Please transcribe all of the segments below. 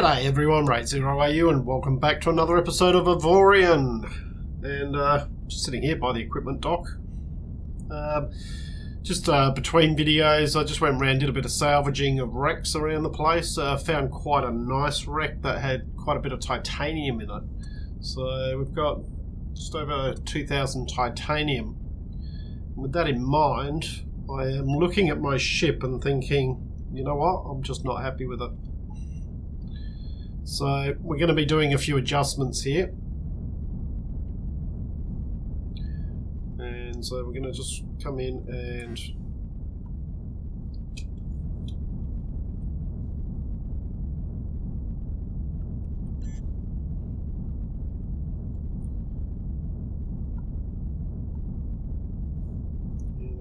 G'day everyone, RaidzeroAU, and welcome back to another episode of Avorion. And just sitting here by the equipment dock. Between videos, I just went around, did a bit of salvaging of wrecks around the place. Found quite a nice wreck that had quite a bit of titanium in it. So we've got just over 2,000 titanium. With that in mind, I am looking at my ship and thinking, you know what, I'm just not happy with it. So we're going to be doing a few adjustments here. And so we're going to just come in and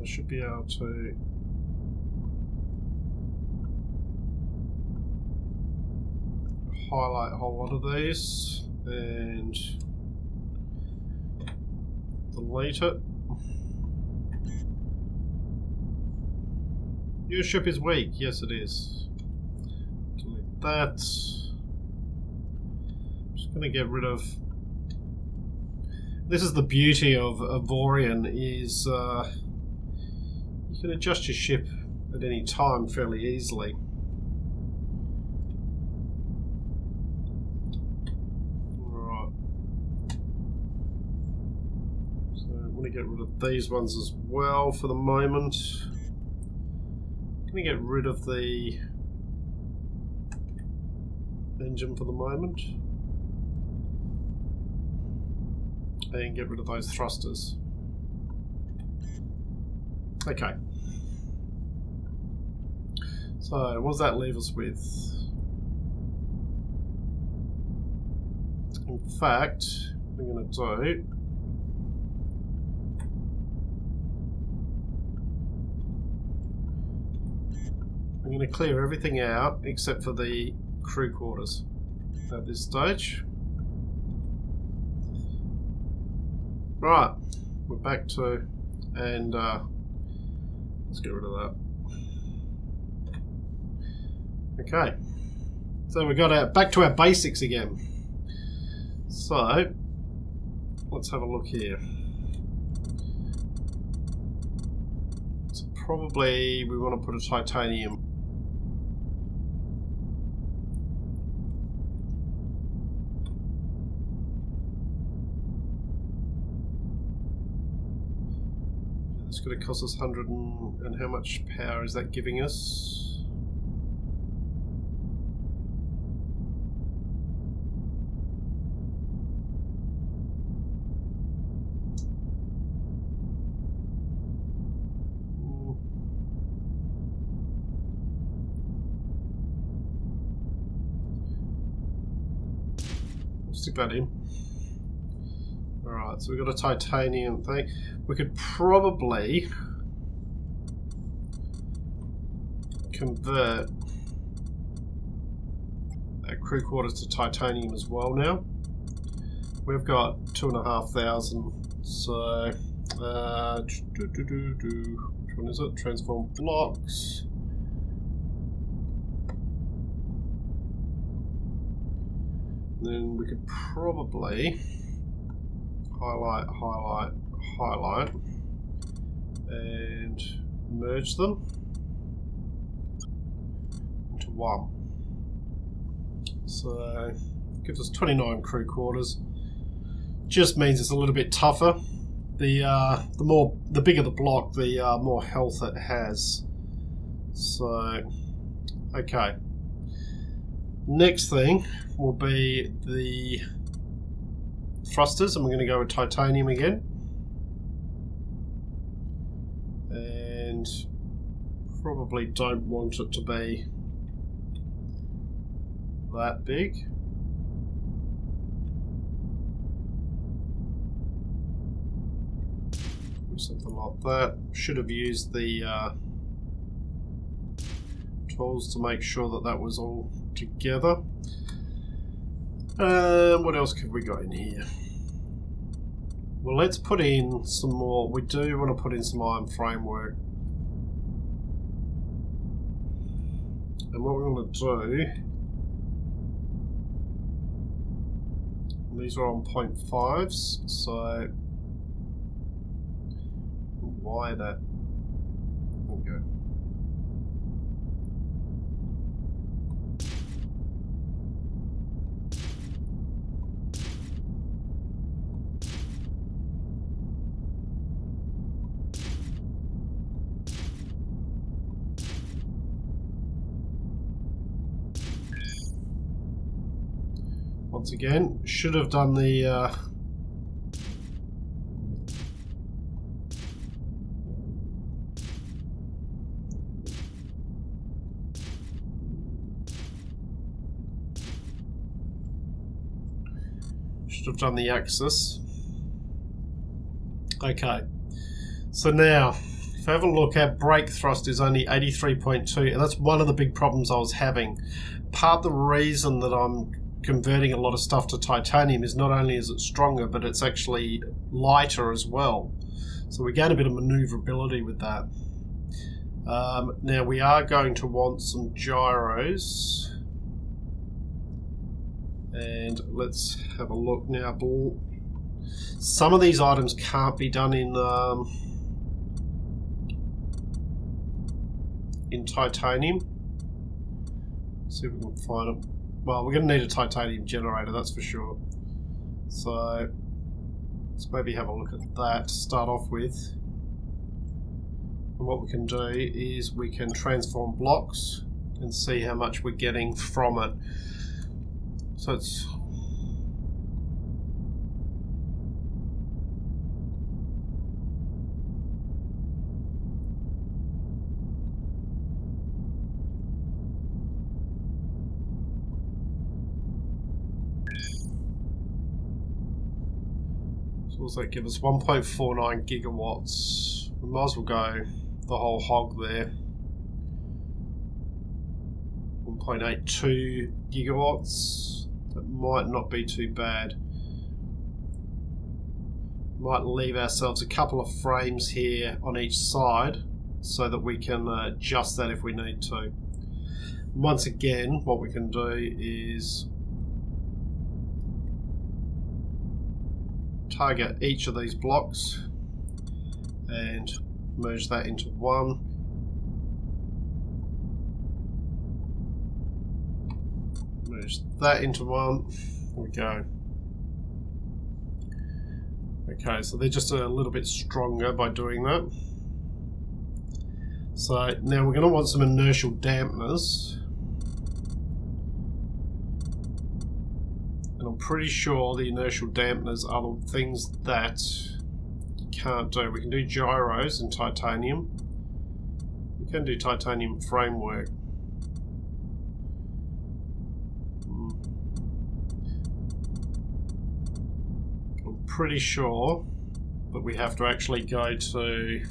I should be able to highlight a whole lot of these and delete it. Your ship is weak. Yes, it is. Delete that. I'm just going to get rid of... This is the beauty of Avorion, is you can adjust your ship at any time fairly easily. Get rid of these ones as well for the moment. I'm going to get rid of the engine for the moment and get rid of those thrusters. Okay, so what does that leave us with? In fact, what I'm going to do, I'm going to clear everything out except for the crew quarters at this stage. Right, we're back to, and let's get rid of that. Okay, so we got back to our basics again. So let's have a look here. So probably we want to put a titanium. It's going to cost us 100 and how much power is that giving us? We'll stick that in. Alright, so we've got a titanium thing. We could probably convert our crew quarters to titanium as well now. We've got 2,500, so which one is it? Transform blocks. And then we could probably highlight, highlight, highlight, and merge them into one. So it gives us 29 crew quarters. Just means it's a little bit tougher. The bigger the block, the more health it has. So okay. Next thing will be the thrusters, and we're going to go with titanium again, and probably don't want it to be that big. Something like that. Should have used the tools to make sure that that was all together. What else have we got in here? Well, let's put in some more. We do want to put in some iron framework. And what we want to do these are on 0.5s, so why that? There we go. Once again, should have done the axis. Okay, so now if I have a look, our brake thrust is only 83.2, and that's one of the big problems I was having. Part of the reason that I'm converting a lot of stuff to titanium is not only is it stronger, but it's actually lighter as well. So we gain a bit of maneuverability with that. Now we are going to want some gyros. And let's have a look now. Some of these items can't be done in titanium. Let's see if we can find them. Well, we're going to need a titanium generator, that's for sure. So let's maybe have a look at that to start off with. And what we can do is we can transform blocks and see how much we're getting from it. So it's what does that give us? 1.49 gigawatts. We might as well go the whole hog there. 1.82 gigawatts. That might not be too bad. Might leave ourselves a couple of frames here on each side so that we can adjust that if we need to. Once again, what we can do is target each of these blocks and merge that into one. Merge that into one. There we go. Okay, so they're just a little bit stronger by doing that. So now we're going to want some inertial dampeners. And I'm pretty sure the inertial dampeners are the things that you can't do. We can do gyros in titanium. We can do titanium framework. I'm pretty sure that we have to actually go to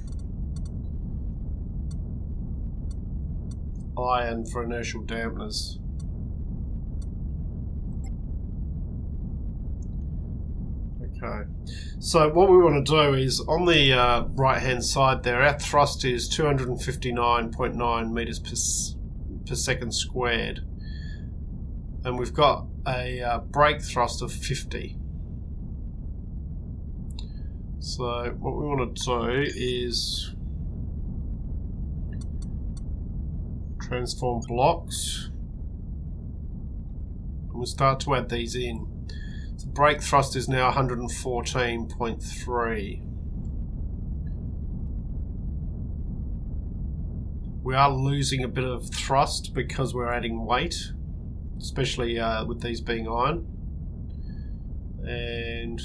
iron for inertial dampeners. Okay, so what we want to do is on the right hand side there, our thrust is 259.9 meters per second squared, and we've got a brake thrust of 50. So what we want to do is transform blocks, and we'll start to add these in. The brake thrust is now 114.3. We are losing a bit of thrust because we're adding weight, especially with these being iron. And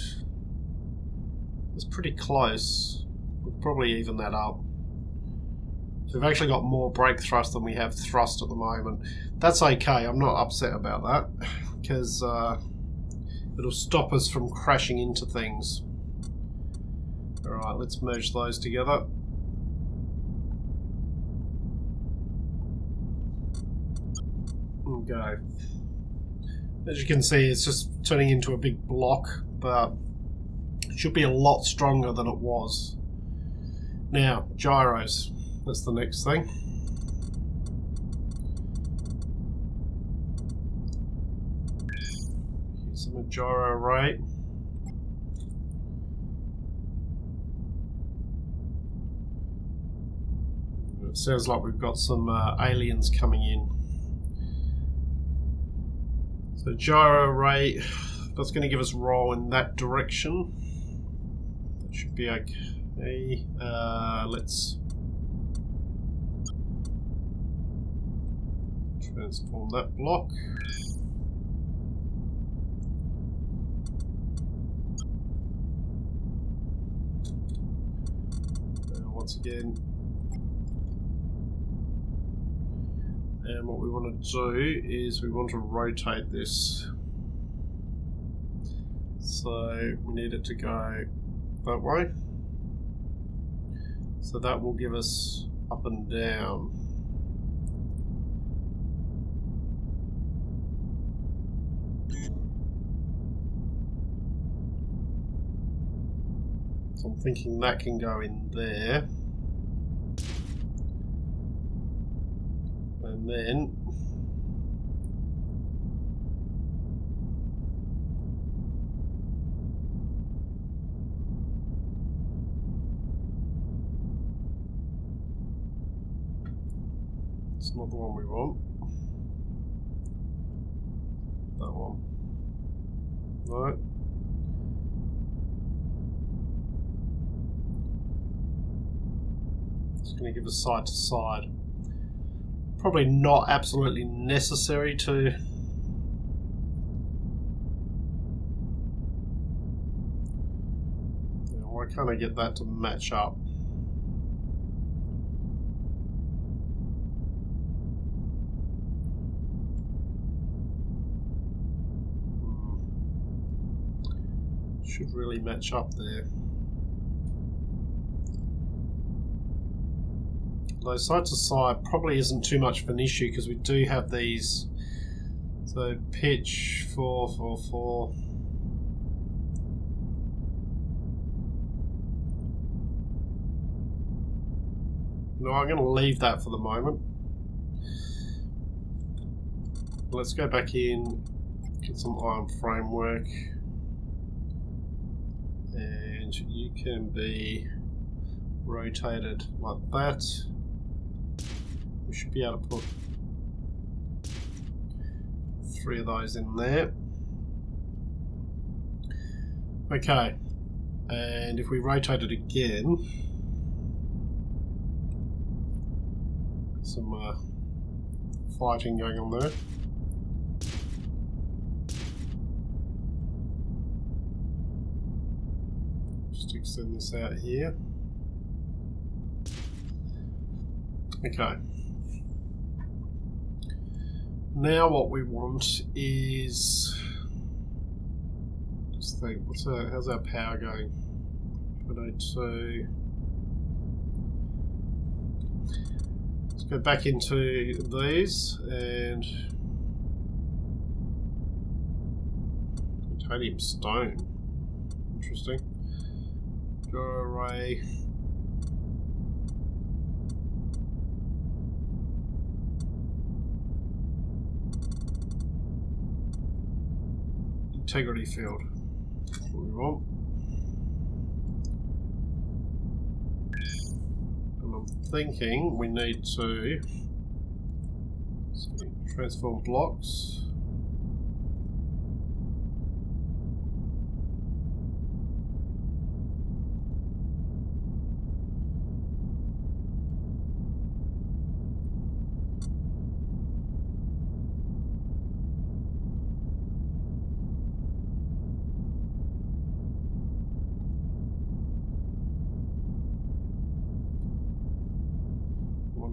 it's pretty close. We'll probably even that up. So we've actually got more brake thrust than we have thrust at the moment. That's okay, I'm not upset about that, because it'll stop us from crashing into things. Alright, let's merge those together. Okay. As you can see, it's just turning into a big block, but it should be a lot stronger than it was. Now, gyros. That's the next thing. Here's some gyro rate. It sounds like we've got some aliens coming in. So gyro rate, that's going to give us roll in that direction. That should be okay. Let's transform that block. Once again. And what we want to do is we want to rotate this. So we need it to go that way. So that will give us up and down. So I'm thinking that can go in there. And then it's not the one we want. That one. No. It's going to give us side to side. Probably not absolutely necessary to why can't I get that to match up? Should really match up there. Though side to side probably isn't too much of an issue because we do have these. So pitch 4, 4, 4. No, I'm going to leave that for the moment. Let's go back in, get some iron framework, and you can be rotated like that. We should be able to put 3 of those in there. Okay, and if we rotate it again, some fighting going on there. Just extend this out here. Okay. Now what we want is, just think, how's our power going? 102. Let's go back into these and titanium stone. Interesting. Gyro array. Integrity field. That's what we want. And I'm thinking we need to transform blocks.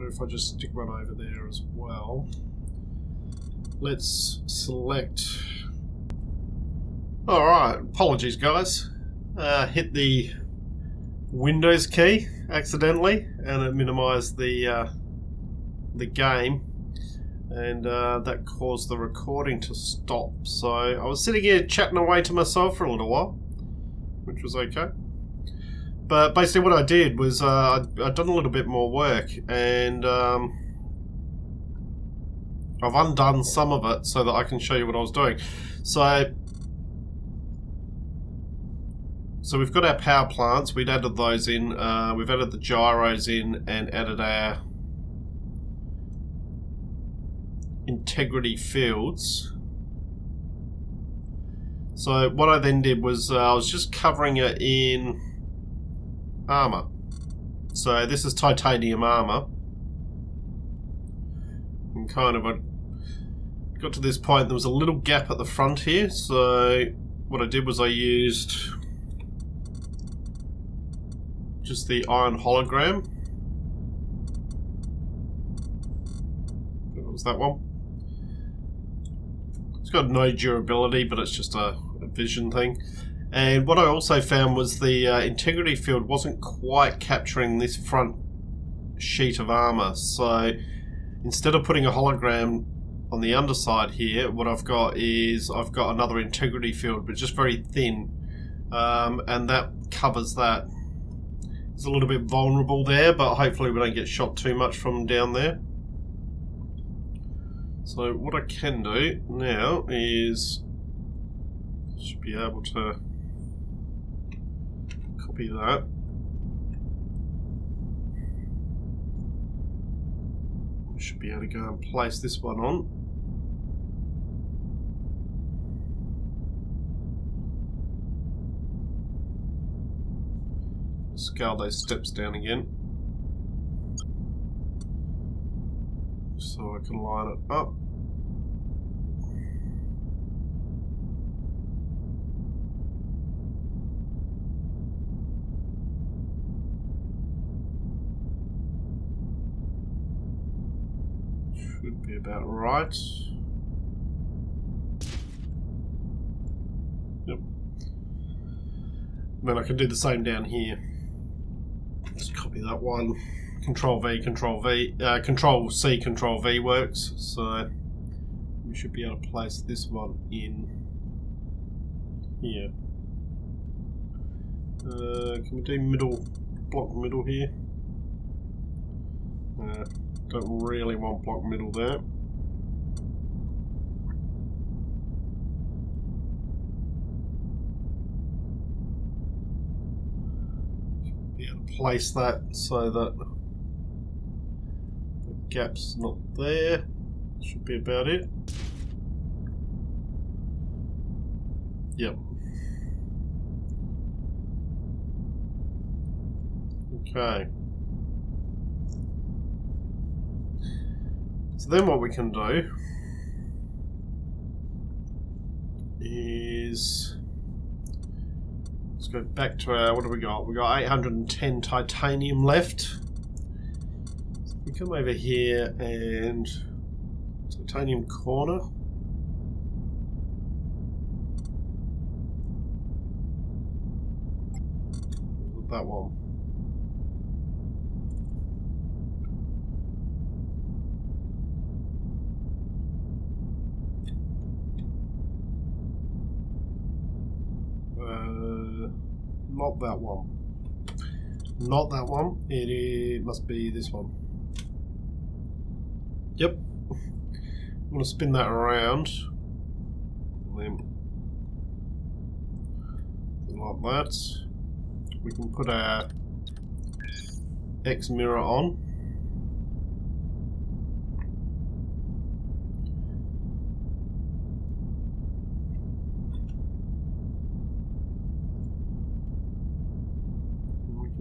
If I just stick one over there as well. Let's select. Alright, apologies guys. Hit the Windows key accidentally and it minimized the game, and that caused the recording to stop. So I was sitting here chatting away to myself for a little while, which was okay. But basically what I did was I'd done a little bit more work, and I've undone some of it so that I can show you what I was doing. So So we've got our power plants. We'd added those in. We've added the gyros in and added our integrity fields. So what I then did was I was just covering it in armor. So this is titanium armor. And kind of I got to this point, there was a little gap at the front here. So what I did was I used just the iron hologram. What was that one? It's got no durability, but it's just a vision thing. And what I also found was the integrity field wasn't quite capturing this front sheet of armor. So instead of putting a hologram on the underside here, what I've got is I've got another integrity field, but just very thin, and that covers that. It's a little bit vulnerable there, but hopefully we don't get shot too much from down there. So what I can do now is should be able to copy that. We should be able to go and place this one on. Scale those steps down again so I can line it up. Should be about right. Yep. And then I can do the same down here. Just copy that one. Control V, Control V, Control C, Control V works. So we should be able to place this one in here. Can we do middle, block middle here? Don't really want block middle there. Be able to place that so that the gap's not there. Should be about it. Yep. Okay. So then what we can do is let's go back to our, what do we got? We got 810 titanium left. So we come over here and titanium corner. That one. Not that one. Not that one. It must be this one. Yep. I'm going to spin that around. And then like that. We can put our X mirror on.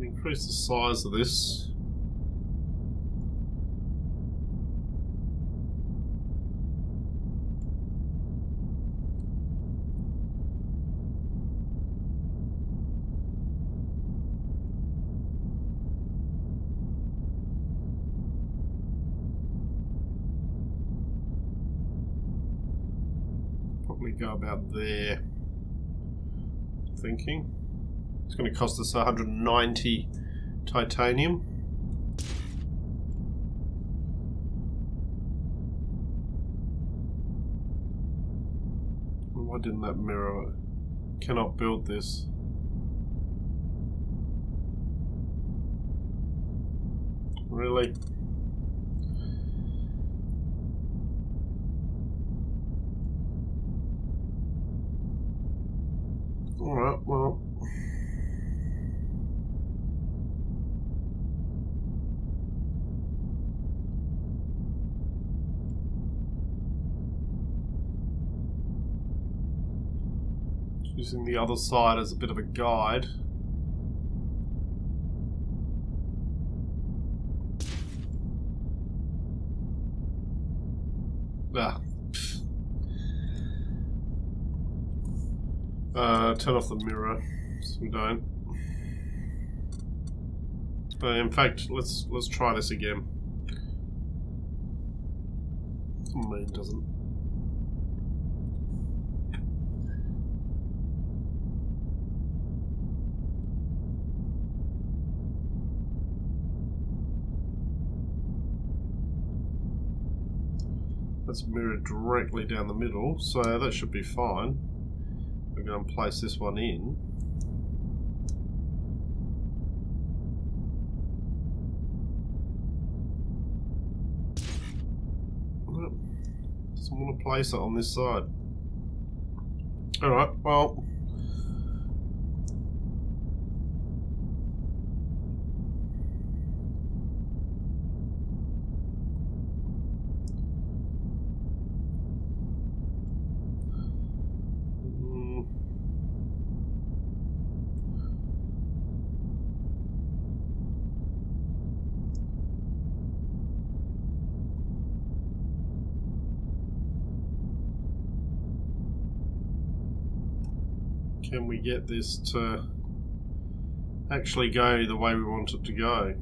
Increase the size of this. Probably go about there. Thinking. It's going to cost us 190 titanium. Why didn't that mirror? Cannot build this. Really? Alright, well. Using the other side as a bit of a guide. Turn off the mirror so we don't. In fact, let's try this again. Mine doesn't. That's mirrored directly down the middle, so that should be fine. We're going to place this one in. Doesn't want to place it on this side. Alright, well. Can we get this to actually go the way we want it to go?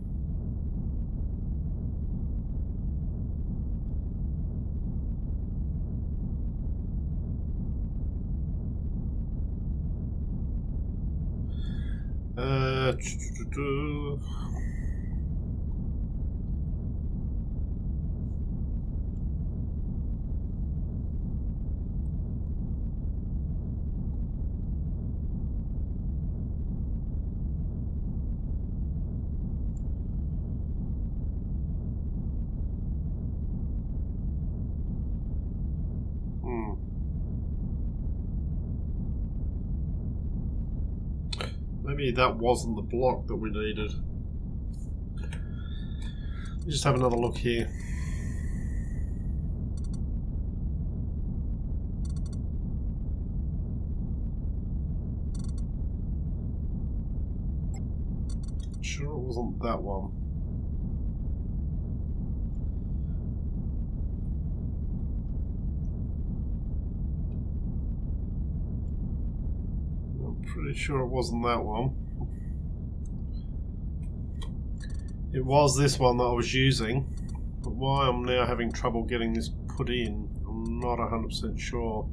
Maybe that wasn't the block that we needed. Let's just have another look here. Sure it wasn't that one. I'm pretty sure it wasn't that one. It was this one that I was using, but why I'm now having trouble getting this put in, I'm not 100% sure.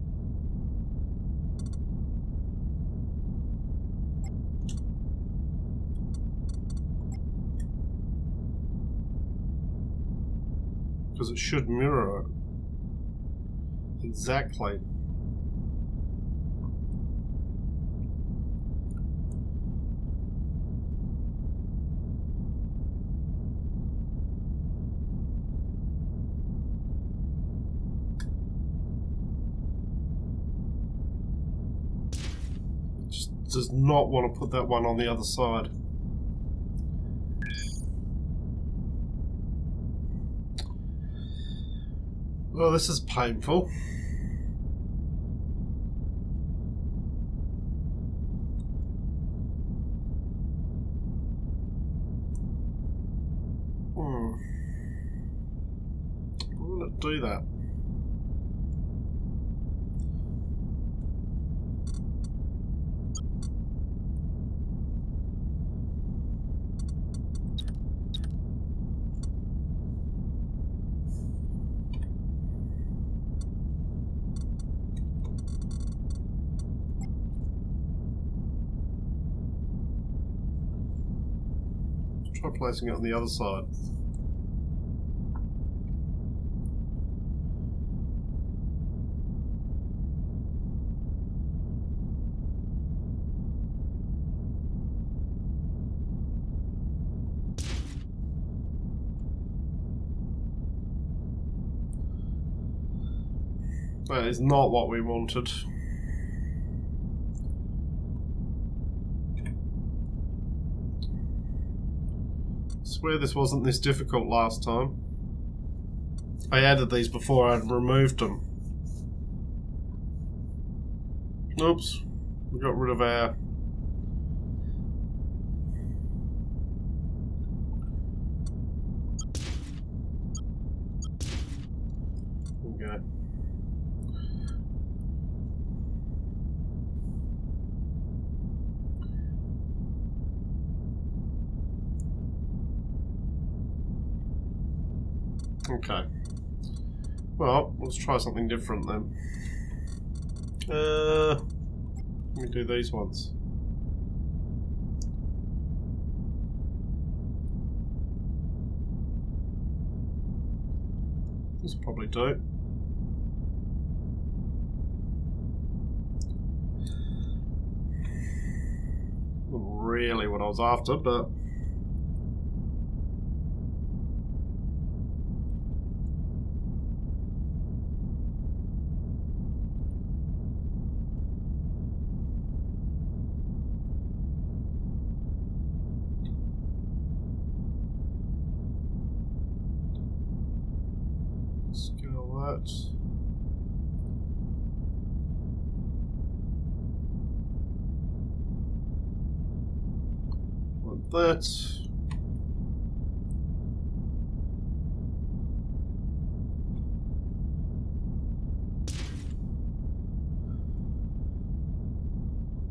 Because it should mirror it. Exactly. It just does not want to put that one on the other side. Well, this is painful. Why will it do that? Try placing it on the other side. That is not what we wanted. I swear this wasn't this difficult last time. I added these before I'd removed them. Oops. We got rid of our... Okay. Okay. Well, let's try something different then. Let me do these ones. This will probably do. Not really what I was after, but... Scale that. Like that.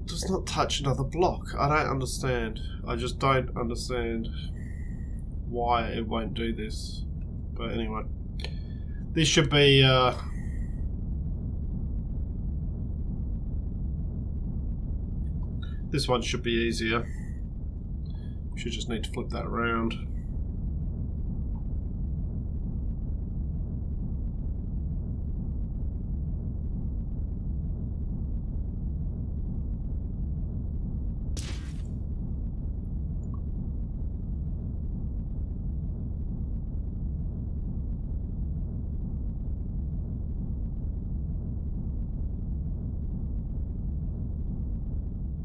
Does not touch another block. I don't understand. I just don't understand why it won't do this. But anyway. This should be... this one should be easier. Should just need to flip that around.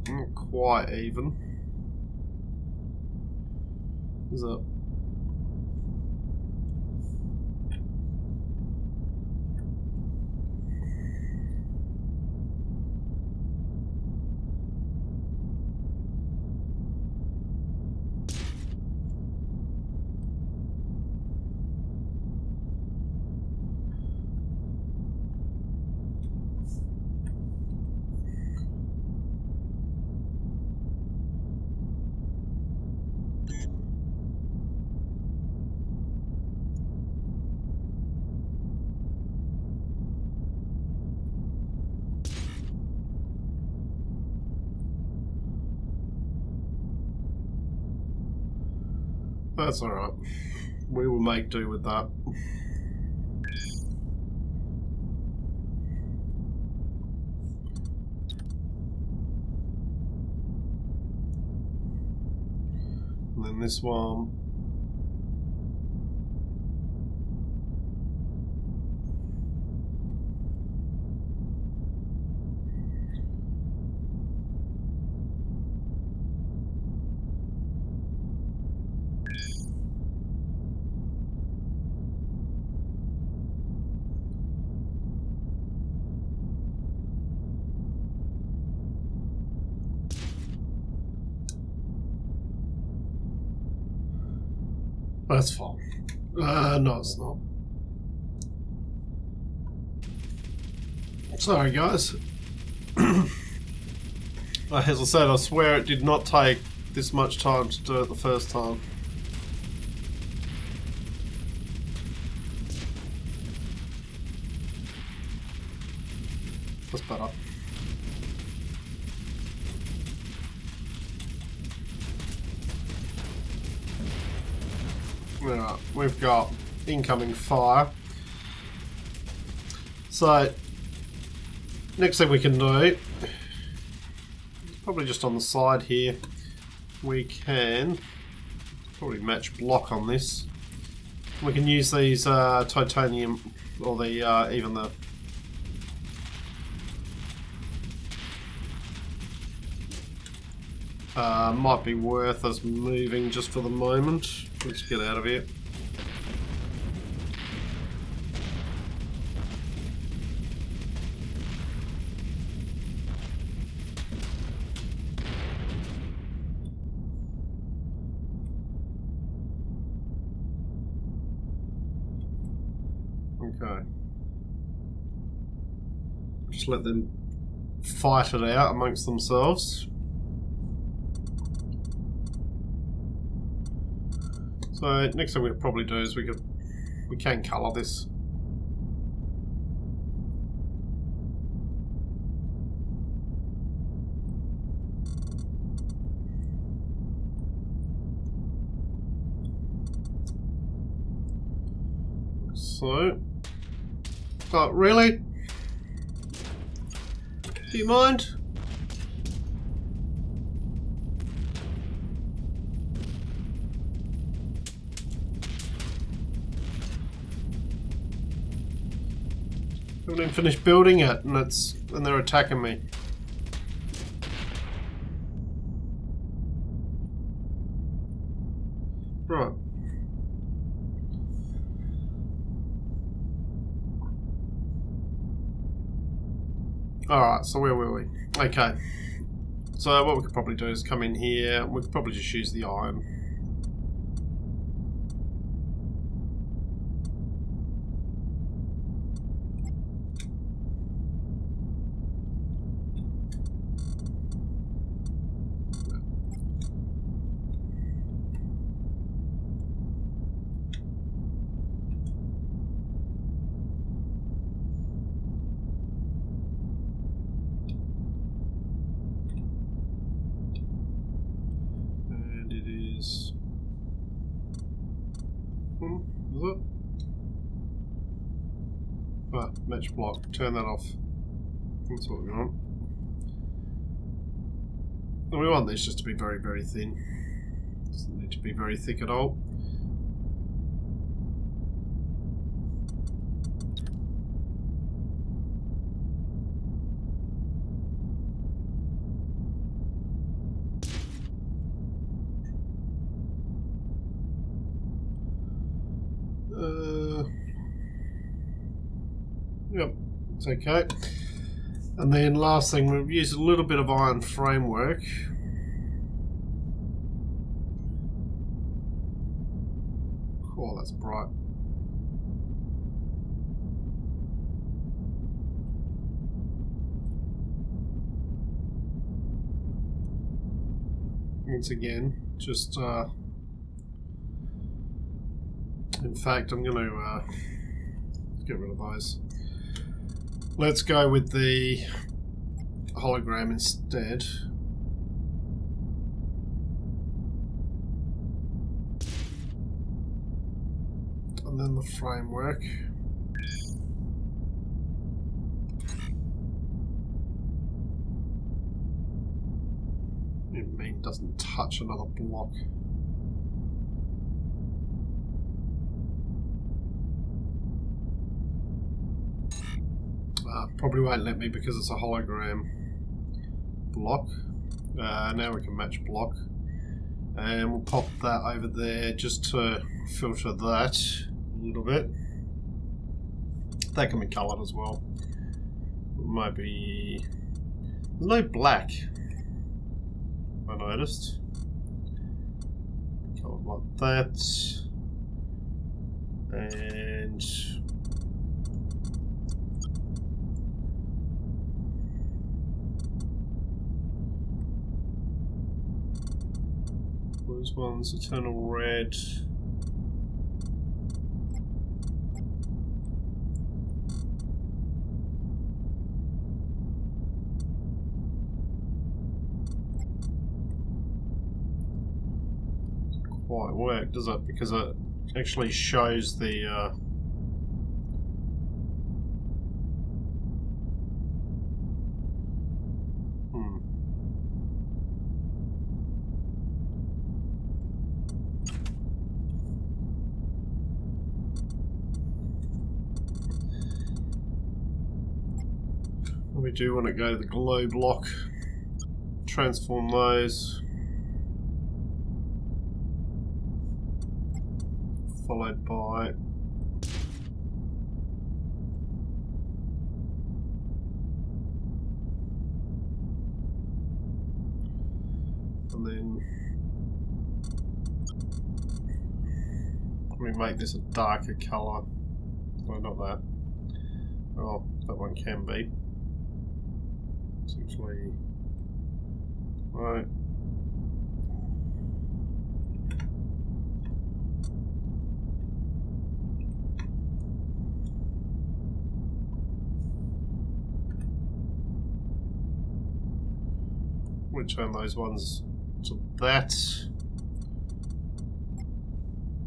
Not quite even. Is it? That's alright. We will make do with that. And then this one. That's fine. No, it's not. Sorry, guys. As I said, I swear it did not take this much time to do it the first time. That's better. Right, we've got incoming fire. So, next thing we can do, probably just on the side here, we can probably match block on this. We can use these titanium, or the even the might be worth us moving just for the moment. Let's get out of here. Okay. Just let them fight it out amongst themselves. So next thing we'll probably do is we can colour this. So, but really? Do you mind? Haven't even finished building it, and they're attacking me. Right. Alright, so where were we? Okay. So what we could probably do is come in here. We could probably just use the iron. And it is... is it? Ah, match block. Turn that off. That's what we want. And we want these just to be very, very thin. Doesn't need to be very thick at all. Yep, it's okay. And then last thing, we've used a little bit of iron framework. Oh, that's bright. Once again, just in fact, I'm going to get rid of those. Let's go with the hologram instead. And then the framework. It mean doesn't touch another block. Probably won't let me because it's a hologram block. Now we can match block. And we'll pop that over there just to filter that a little bit. That can be coloured as well. It might be... There's no black, I noticed. Coloured like that. And... those ones, eternal red. Doesn't quite work, does it? Because it actually shows the we do want to go to the glow block, transform those, followed by and then we make this a darker colour. Well, not that. Oh, that one can be. It's actually... Right. We'll turn those ones to that.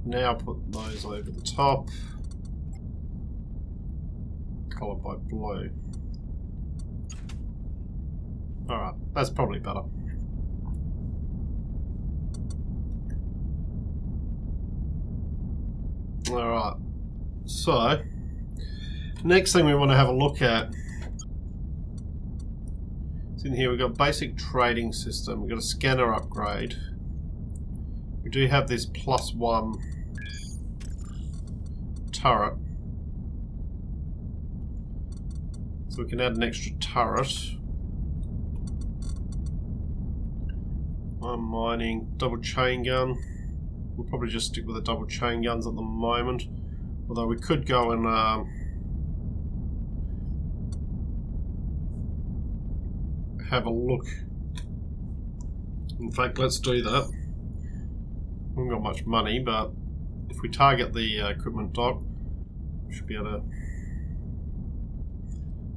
Now put those over the top. Colored by blue. Alright, that's probably better. Alright, so next thing we want to have a look at is in here. We've got basic trading system, we've got a scanner upgrade. We do have this +1 turret, so we can add an extra turret. Mining, double chain gun. We'll probably just stick with the double chain guns at the moment, although we could go and have a look. In fact, let's do that. We haven't got much money, but if we target the equipment dock, we should be able to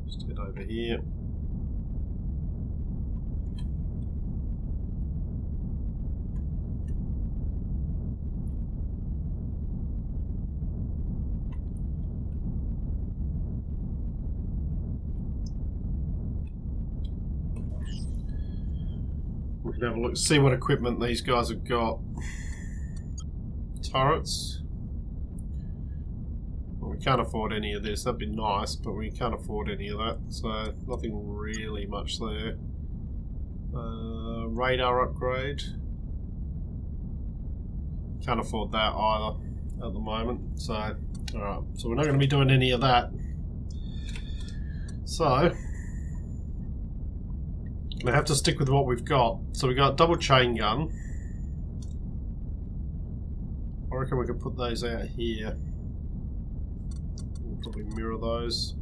just head over here. We can have a look, see what equipment these guys have got. Turrets. Well, we can't afford any of this. That'd be nice, but we can't afford any of that. So nothing really much there. Radar upgrade. Can't afford that either at the moment. So, alright. So we're not going to be doing any of that. So, we have to stick with what we've got. So we've got double chain gun. I reckon we could put those out here. We'll probably mirror those.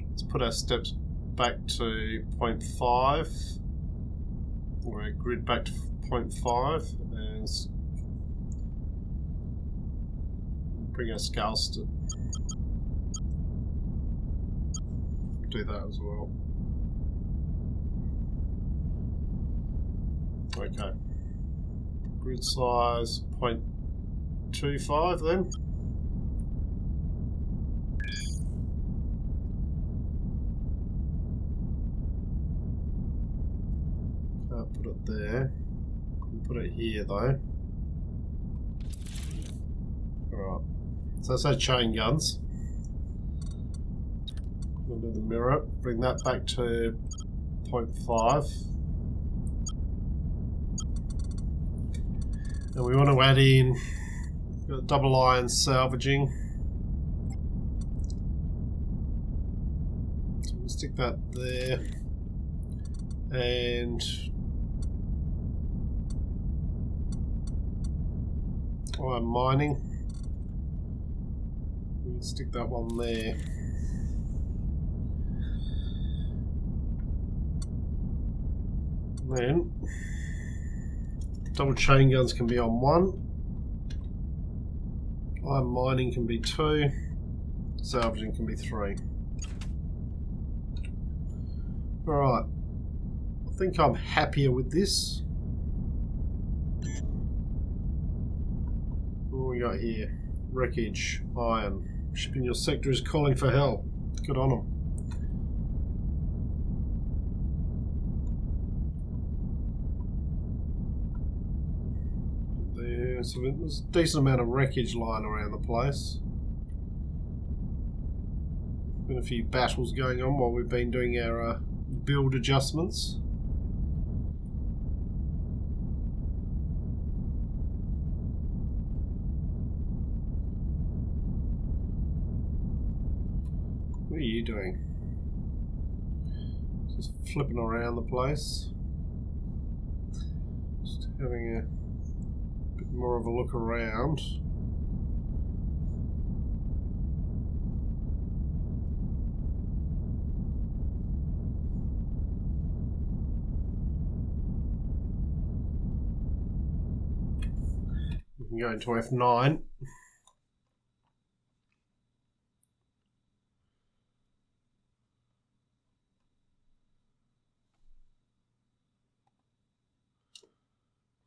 Let's put our steps back to 0.5. Or our grid back to 0.5. And bring our scales to do that as well. Okay. Grid size 0.25 then. Can't put it there. Put it here though. Alright. So that's our chain guns. We'll do the mirror. Bring that back to 0.5. And we want to add in double iron salvaging. So we'll stick that there. And iron mining. We'll stick that one there. Then double chain guns can be on 1. Iron mining can be 2. Salvaging can be 3. Alright. I think I'm happier with this. What we got here? Wreckage, iron. Ship in your sector is calling for help. Good on them. So there's a decent amount of wreckage lying around the place. Been a few battles going on while we've been doing our build adjustments. What are you doing? Just flipping around the place. Just having a more of a look around. can go into F9.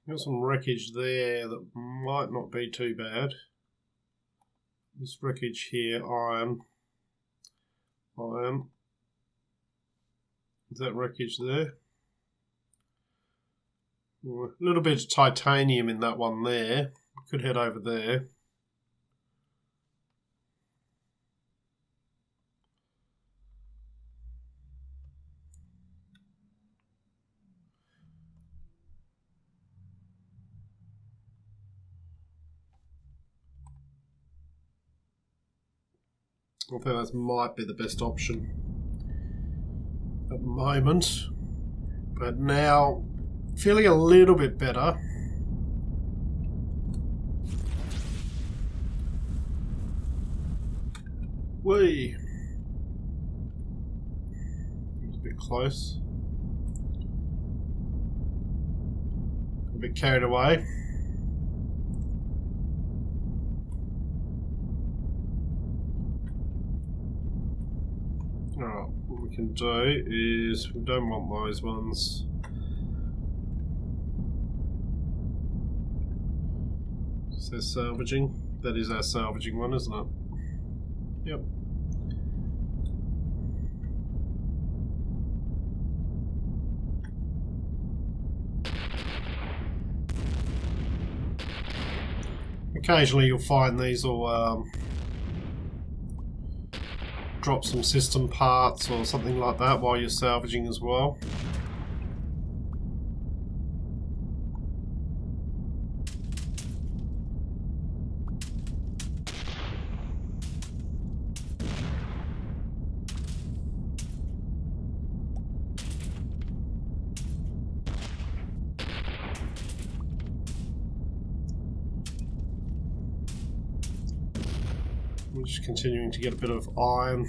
Got some wreckage there that might not be too bad. This wreckage here, iron. Is that wreckage there? A little bit of titanium in that one there. Could head over there. I think that might be the best option at the moment. But now, feeling a little bit better. Whee! It was a bit close. A bit carried away. Alright, what we can do is, we don't want those ones. Is that salvaging? That is our salvaging one, isn't it? Yep. Occasionally you'll find these will drop some system parts or something like that while you're salvaging as well. We're just continuing to get a bit of iron.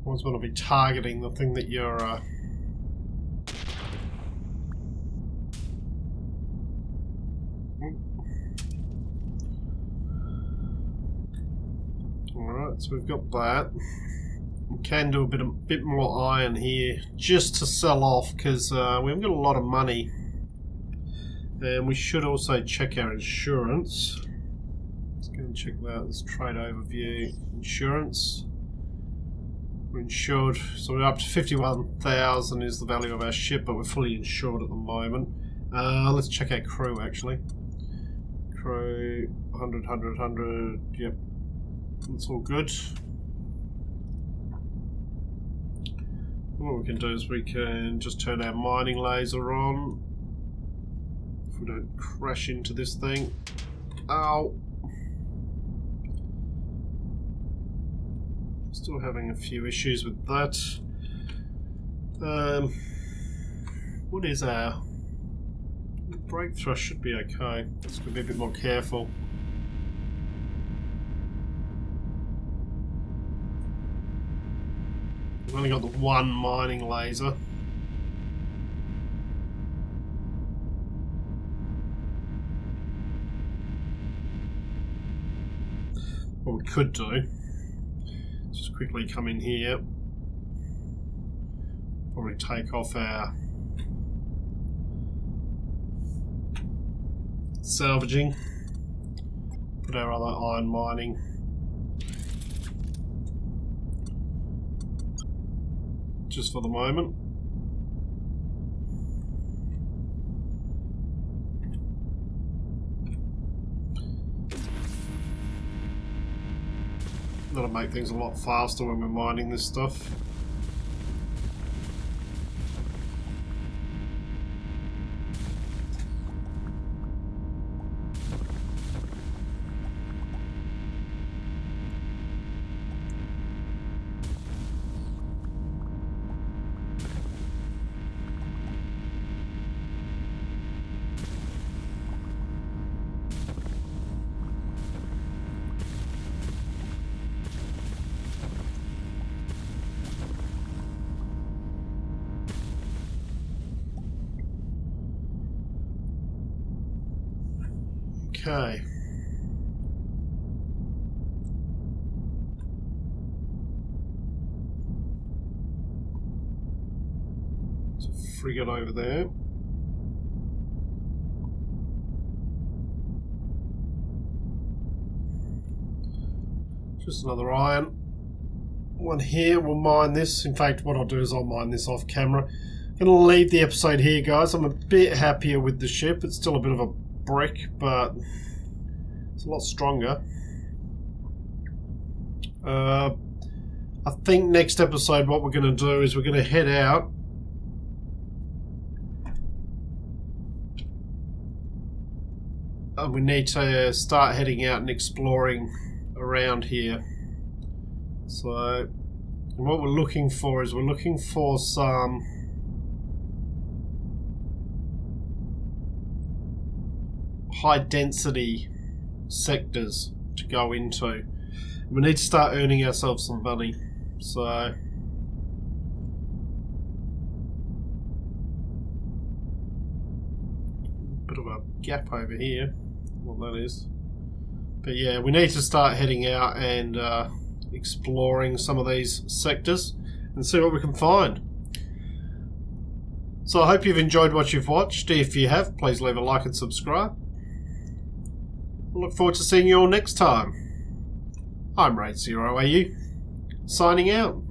Always want to be targeting the thing that you're Alright, so we've got that. We can do a bit more iron here just to sell off because we haven't got a lot of money. And we should also check our insurance. Let's go and check that. Let's trade overview. Insurance. We're insured, so we're up to 51,000 is the value of our ship, but we're fully insured at the moment. Let's check our crew actually. Crew 100, 100, 100. Yep, that's all good. What we can do is we can just turn our mining laser on. If we don't crash into this thing. Ow! Still having a few issues with that. What is our brake thrust? Should be okay. Let's be a bit more careful. We've only got the one mining laser. What we could do, just quickly come in here, probably take off our salvaging, put our other iron mining. Just for the moment. That'll make things a lot faster when we're mining this stuff. Okay. There's a frigate over there. Just another iron one here. We'll mine this. In fact, what I'll do is I'll mine this off camera. I'm going to leave the episode here, guys. I'm a bit happier with the ship. It's still a bit of a brick, but it's a lot stronger. I think next episode what we're going to do is we're going to head out. And we need to start heading out and exploring around here. So what we're looking for is we're looking for some high density sectors to go into. We need to start earning ourselves some money. So bit of a gap over here, what that is. But yeah, we need to start heading out and exploring some of these sectors and see what we can find. So I hope you've enjoyed what you've watched. If you have, please leave a like and subscribe. I look forward to seeing you all next time. I'm RaidzeroAU, signing out.